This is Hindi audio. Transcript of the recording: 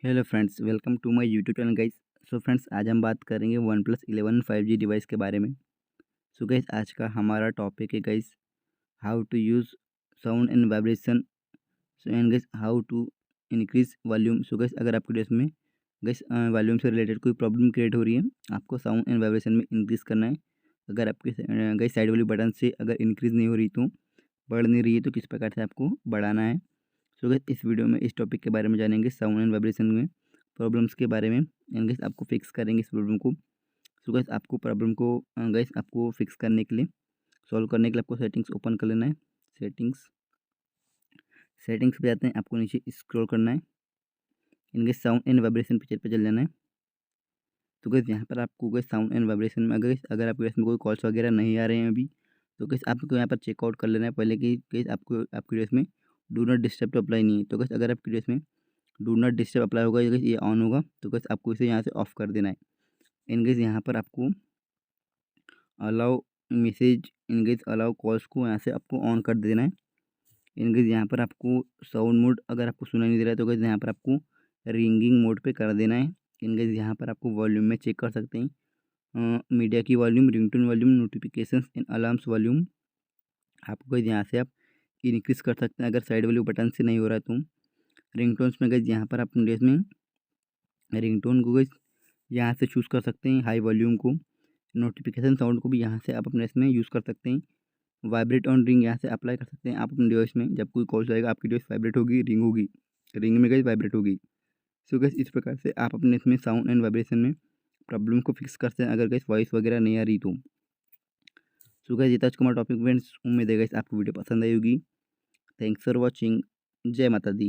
Hello friends, welcome to my YouTube channel guys. So friends, आज हम बात करेंगे वन प्लस 11 5G डिवाइस के बारे में। सो गाइस, आज का हमारा टॉपिक है guys, how to use sound and vibration. So and guys, how to increase volume. So guys, अगर आपके डिवाइस में गाइस वॉल्यूम से रिलेटेड कोई प्रॉब्लम क्रिएट हो रही है, आपको साउंड एंड वाइब्रेशन में इंक्रीज़ करना है। अगर आपके गाइस साइड वाली बटन से अगर इंक्रीज़ नहीं हो रही तो बढ़ नहीं रही है, तो किस प्रकार से आपको बढ़ाना है। सो गाइस, इस वीडियो में इस टॉपिक के बारे में जानेंगे, साउंड एंड वाइब्रेशन में प्रॉब्लम्स के बारे में। एंड गाइस, आपको फिक्स करेंगे इस प्रॉब्लम को। सो गाइस, आपको प्रॉब्लम को गाइस आपको फिक्स करने के लिए, सॉल्व करने के लिए आपको सेटिंग्स ओपन कर लेना है। सेटिंग्स सेटिंग्स पे आते हैं, आपको नीचे स्क्रॉल करना है। इनके साउंड एंड वाइब्रेशन पिक्चर पे चल जाना है। तो गाइस, यहाँ पर आपको गाइस साउंड एंड वाइब्रेशन में अगर आपके इसमें कोई कॉल्स वगैरह नहीं आ रहे हैं अभी, तो गाइस आपको यहाँ पर चेकआउट कर लेना है पहले कि गाइस आपको आपके डिवाइस में डू नॉट डिस्टर्ब तो अप्लाई नहीं है। तो गाइस, अगर आपके डिवाइस में डू नॉट डिस्टर्ब अप्लाई होगा, ये ऑन होगा, तो गाइस आपको इसे यहाँ से ऑफ कर देना है। इन केस यहाँ पर आपको allow message, in case allow calls को यहाँ से आपको ऑन कर देना है। इन केस यहाँ पर आपको साउंड मोड अगर आपको सुनाई नहीं दे रहा है, तो गाइस यहाँ पर आपको रिंगिंग मोड पे कर देना है। इन केस यहाँ पर आपको वॉल्यूम में चेक कर सकते हैं, मीडिया की volume, ringtone volume, notifications and alarms volume. आपको गाइस यहाँ से आप इनक्रीज़ कर सकते हैं अगर साइड वाले बटन से नहीं हो रहा है तो। रिंगटोन्स में गाइस यहाँ पर आप डिवाइस में रिंगटोन को गाइस यहाँ से चूज़ कर सकते हैं, हाई वॉल्यूम को। नोटिफिकेशन साउंड को भी यहाँ से आप अपने इसमें यूज़ कर सकते हैं। वाइब्रेट ऑन रिंग यहाँ से अप्लाई कर सकते हैं आप अपने डिवाइस में। जब कोई कॉल जाएगा, आपकी डिवाइस वाइब्रेट होगी, रिंग होगी, रिंग में गाइस वाइब्रेट होगी। सो गाइस, इस प्रकार से आप अपने इसमें साउंड एंड वाइब्रेशन में प्रॉब्लम को फिक्स करते हैं अगर गाइस वॉइस वगैरह नहीं आ रही तो। सो गाइस, ये था आज का हमारा टॉपिक फ्रेंड्स। उम्मीद है गाइस आपको वीडियो पसंद आई होगी। Thanks for watching. जय माता दी।